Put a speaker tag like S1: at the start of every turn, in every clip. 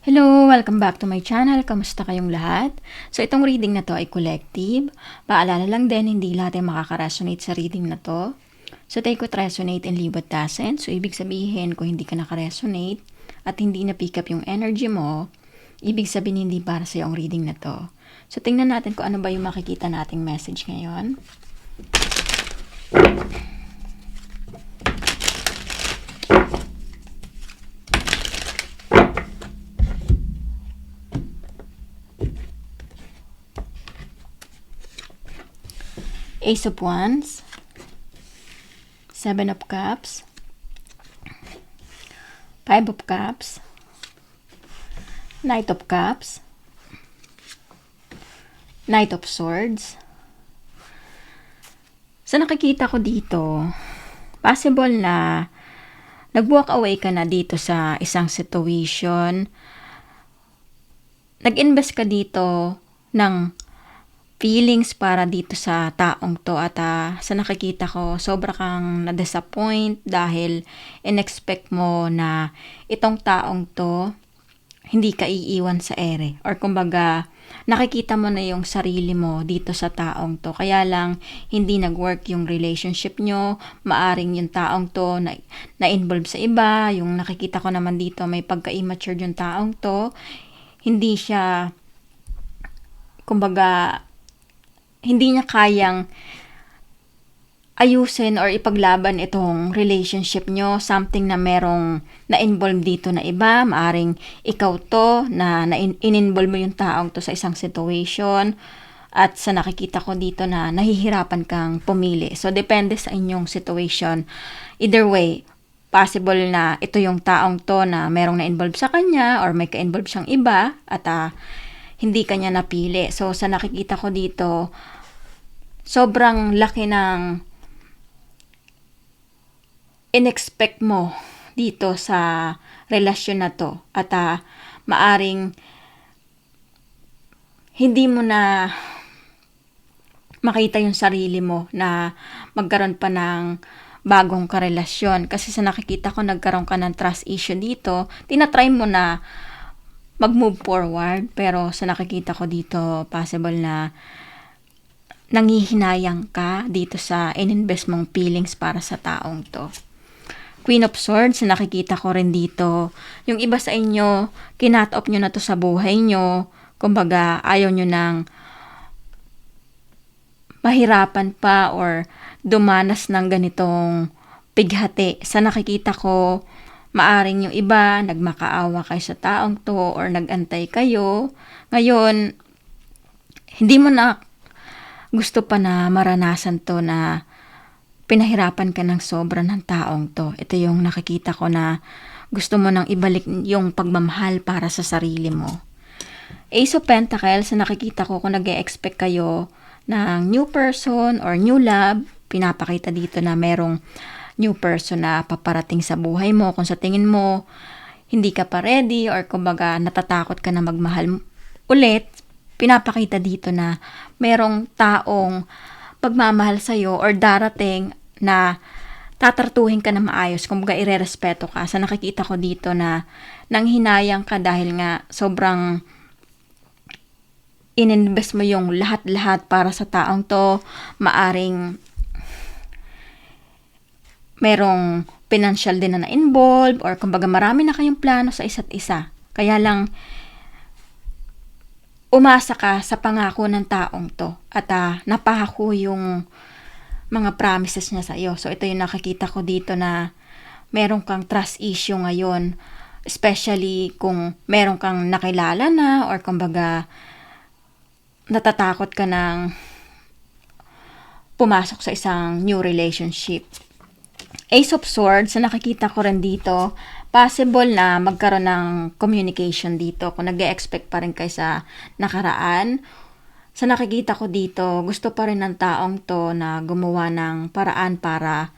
S1: Hello! Welcome back to my channel. Kamusta kayong lahat? So, itong reading na to ay collective. Paalala lang din, hindi lahat ay makaka-resonate sa reading na to. So, take what resonate and leave what doesn't. So, ibig sabihin, kung hindi ka naka-resonate at hindi na-pick up yung energy mo, ibig sabihin hindi para sa yung reading na to. So, tingnan natin kung ano ba yung makikita nating message ngayon. Ace of Wands, Seven of Cups, Five of Cups, Knight of Cups, Knight of Swords. So, nakikita ko dito, possible na nag-walk away ka na dito sa isang situation. Nag-invest ka dito ng feelings para dito sa taong to at sa nakikita ko, sobra kang na-disappoint dahil in-expect mo na itong taong to hindi ka iiwan sa ere. Or kumbaga, nakikita mo na yung sarili mo dito sa taong to. Kaya lang, hindi nag-work yung relationship nyo. Maaring yung taong to na-involve sa iba. Yung nakikita ko naman dito, may pagka-immature yung taong to. Hindi siya, kumbaga, hindi niya kayang ayusin or ipaglaban itong relationship nyo. Something na merong na-involve dito na iba. Maaring ikaw to na in-involve mo yung taong to sa isang situation. At sa nakikita ko dito na nahihirapan kang pumili. So, depende sa inyong situation. Either way, possible na ito yung taong to na merong na-involve sa kanya or may ka-involve siyang iba at hindi kanya napili. So, sa nakikita ko dito, sobrang laki ng in-expect mo dito sa relasyon na to. At maaring hindi mo na makita yung sarili mo na magkaroon pa ng bagong karelasyon. Kasi sa nakikita ko, nagkaroon ka ng trust issue dito. Tinatry mo na mag-move forward. Pero sa nakikita ko dito, possible na nanghihinayang ka dito sa in-invest mong feelings para sa taong to. Queen of Swords, nakikita ko rin dito. Yung iba sa inyo, kinat-off nyo na to sa buhay nyo. Kumbaga, ayaw nyo nang mahirapan pa or dumanas ng ganitong pighati. Sa nakikita ko, maaring yung iba, nagmakaawa kayo sa taong to or nagantay kayo. Ngayon, hindi mo na gusto pa na maranasan to na pinahirapan ka ng sobra ng taong to. Ito yung nakikita ko na gusto mo nang ibalik yung pagmamahal para sa sarili mo. Ace of Pentacles, nakikita ko kung nag-e-expect kayo ng new person or new love, pinapakita dito na merong new person na paparating sa buhay mo. Kung sa tingin mo, hindi ka pa ready or kumbaga natatakot ka na magmahal ulit, pinapakita dito na merong taong pagmamahal sa'yo or darating na tatartuhin ka na maayos, kumbaga irerespeto ka. Sa nakikita ko dito na nanghinayang ka dahil nga sobrang ininvest mo yung lahat-lahat para sa taong to. Maaring merong financial din na na-involve or kumbaga marami na kayong plano sa isa't isa. Kaya lang, umasa ka sa pangako ng taong to at napahako yung mga promises niya sa iyo. So, ito yung nakikita ko dito na meron kang trust issue ngayon. Especially kung meron kang nakilala na or kumbaga natatakot ka ng pumasok sa isang new relationship. Ace of Swords, nakikita ko rin dito, possible na magkaroon ng communication dito kung nag-e-expect pa rin kayo sa nakaraan. Sa nakikita ko dito, gusto pa rin ng taong to na gumawa ng paraan para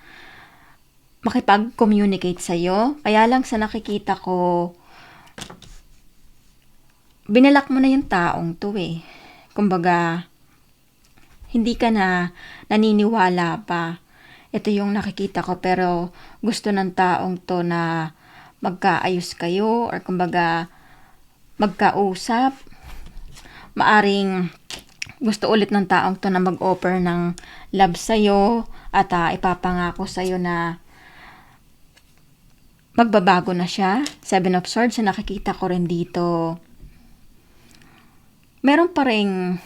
S1: makipag-communicate sa'yo. Kaya lang sa nakikita ko, binalak mo na yung taong to eh. Kumbaga, hindi ka na naniniwala pa. Ito yung nakikita ko pero gusto ng taong to na magkaayos kayo or kumbaga magkausap. Maaring gusto ulit ng taong to na mag-offer ng love sa'yo at ipapangako sa'yo na magbabago na siya. Seven of Swords na nakikita ko rin dito. Meron pa rin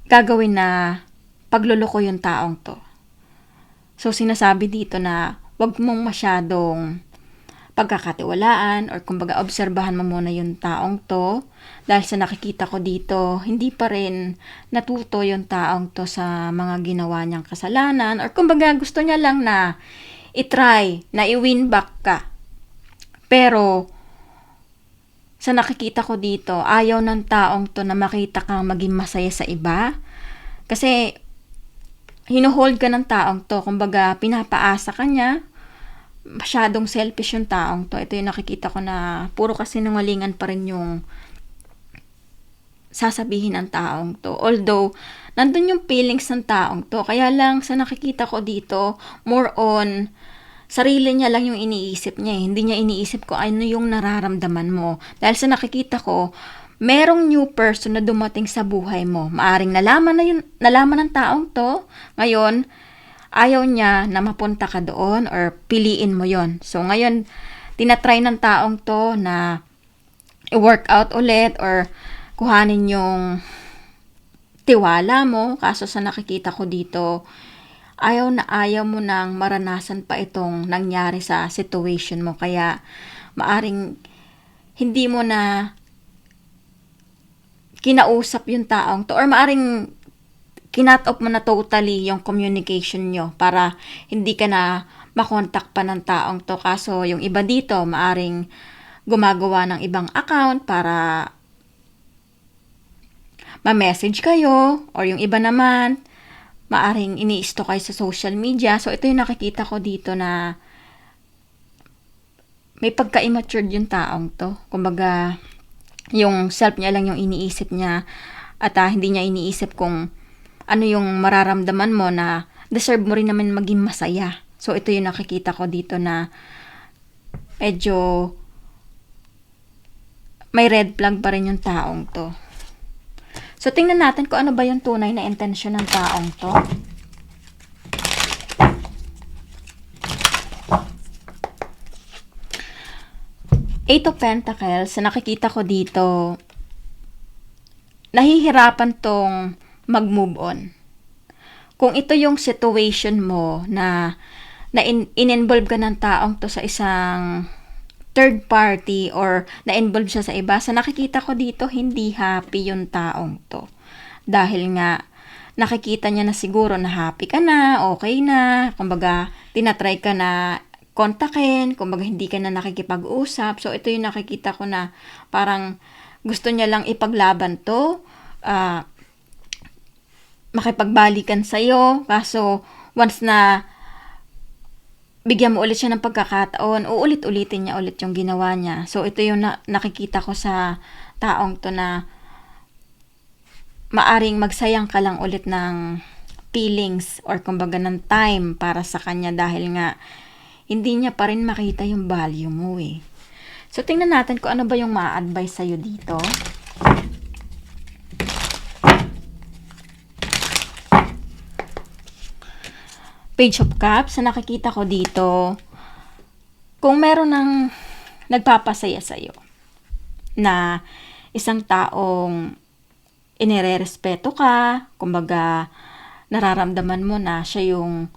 S1: gagawin na pagluloko yung taong to. So, sinasabi dito na wag mong masyadong pagkakatiwalaan or kumbaga obserbahan mo muna yung taong to dahil sa nakikita ko dito, hindi pa rin natuto yung taong to sa mga ginawa niyang kasalanan or kumbaga gusto niya lang na itry, na i-win back ka. Pero, sa nakikita ko dito, ayaw ng taong to na makita kang maging masaya sa iba. Kasi, hinuhold ka ng taong to. Kumbaga, pinapaasa ka niya. Masyadong selfish yung taong to. Ito yung nakikita ko na puro kasinungalingan pa rin yung sasabihin ng taong to. Although, nandun yung feelings ng taong to. Kaya lang, sa nakikita ko dito, more on sarili niya lang yung iniisip niya. Hindi niya iniisip ko ano yung nararamdaman mo. Dahil sa nakikita ko, merong new person na dumating sa buhay mo. Maaring nalaman ng taong to. Ngayon, ayaw niya na mapunta ka doon or piliin mo yon. So, ngayon, tinatry ng taong to na i-work out ulit or kuhanin yung tiwala mo. Kaso sa nakikita ko dito, ayaw na ayaw mo nang maranasan pa itong nangyari sa situation mo. Kaya, maaring hindi mo na kinausap yung taong to or maaring kinat off mo na totally yung communication nyo para hindi ka na makontak pa ng taong to. Kaso yung iba dito, maaring gumagawa ng ibang account para ma-message kayo or yung iba naman, maaring ini-stalk kayo sa social media. So ito yung nakikita ko dito na may pagka-immature yung taong to. Kumbaga, yung self niya lang yung iniisip niya at hindi niya iniisip kung ano yung mararamdaman mo na deserve mo rin naman maging masaya. So, ito yung nakikita ko dito na medyo may red flag pa rin yung taong to. So, tingnan natin kung ano ba yung tunay na intensyon ng taong to. Eight of Pentacles, nakikita ko dito, nahihirapan tong mag-move on. Kung ito yung situation mo na in-involve ka ng taong to sa isang third party or na-involve siya sa iba, sa nakikita ko dito, hindi happy yung taong to. Dahil nga, nakikita niya na siguro na happy ka na, okay na, kumbaga, tinatry ka na kontakin, kumbaga hindi ka na nakikipag-usap. So, ito yung nakikita ko na parang gusto niya lang ipaglaban to, makipagbalikan sa'yo. Kaso, once na bigyan mo ulit siya ng pagkakataon, uulit-ulitin niya ulit yung ginawa niya. So, ito yung nakikita ko sa taong to na maaring magsayang ka lang ulit ng feelings or kumbaga ng time para sa kanya dahil nga hindi niya pa rin makita yung value mo eh. So, tingnan natin kung ano ba yung ma-advise sa'yo dito. Page of Cups, na nakikita ko dito, kung meron ng nagpapasaya sa'yo na isang taong inirerespeto ka, kumbaga nararamdaman mo na siya yung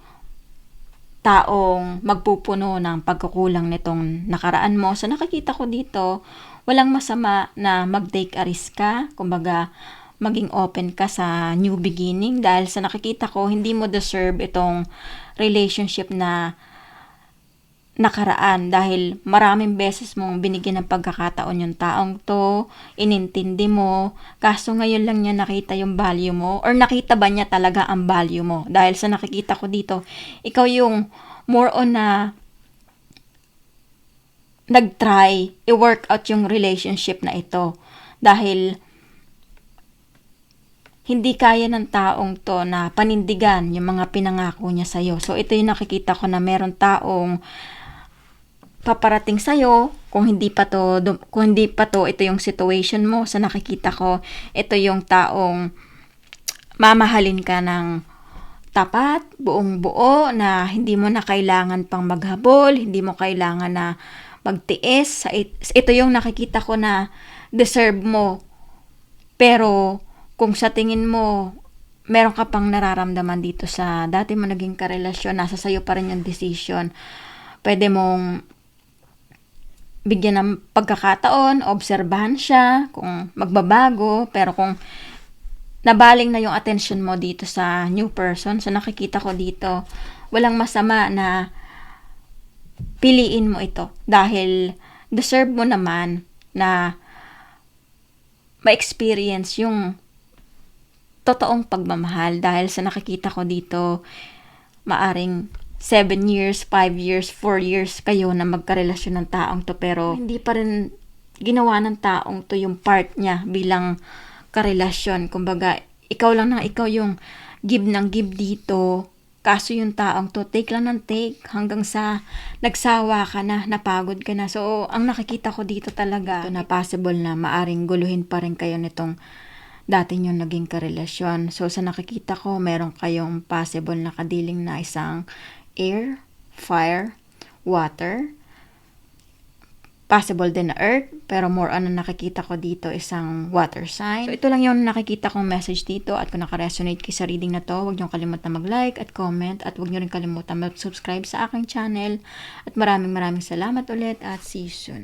S1: taong magpupuno ng pagkukulang nitong nakaraan mo. So, nakikita ko dito, walang masama na mag-take a risk ka, kumbaga maging open ka sa new beginning dahil sa nakikita ko, hindi mo deserve itong relationship na nakaraan dahil maraming beses mong binigyan ng pagkakataon yung taong to, inintindi mo, kaso ngayon lang niya nakita yung value mo or nakita ba niya talaga ang value mo dahil sa nakikita ko dito, ikaw yung more on na nag-try i-work out yung relationship na ito dahil hindi kaya ng taong to na panindigan yung mga pinangako niya sa'yo. So, ito yung nakikita ko na meron taong paparating sa'yo. Kung hindi pa to, ito yung situation mo. Sa nakikita ko, ito yung taong mamahalin ka ng tapat, buong buo, na hindi mo na kailangan pang maghabol, hindi mo kailangan na magtiis. Ito yung nakikita ko na deserve mo. Pero kung sa tingin mo meron ka pang nararamdaman dito sa dati mo naging karelasyon, nasa sayo pa rin yung decision. Pwede mong bigyan ng pagkakataon, obserbahan siya kung magbabago, pero kung nabaling na yung attention mo dito sa new person, so nakikita ko dito, walang masama na piliin mo ito dahil deserve mo naman na ma-experience yung totoong pagmamahal. Dahil sa nakikita ko dito, maaring 7 years, 5 years, 4 years kayo na magkarelasyon ng taong to, pero hindi pa rin ginawa ng taong to yung part niya bilang karelasyon. Kumbaga, ikaw yung give ng give dito. Kaso yung taong to, take lang ng take hanggang sa nagsawa ka na, napagod ka na. So, ang nakikita ko dito talaga, ito na possible na maaring guluhin pa rin kayo nitong dati nyo naging karelasyon. So, sa nakikita ko, meron kayong possible na kadiling na isang air, fire, water, possible din na earth, pero more on nakikita ko dito isang water sign. So, ito lang yung nakikita kong message dito, at kung naka-resonate kayo sa reading na to, huwag niyong kalimutan mag-like at comment, at huwag niyo rin kalimutan mag-subscribe sa aking channel. At maraming salamat ulit, at see you soon.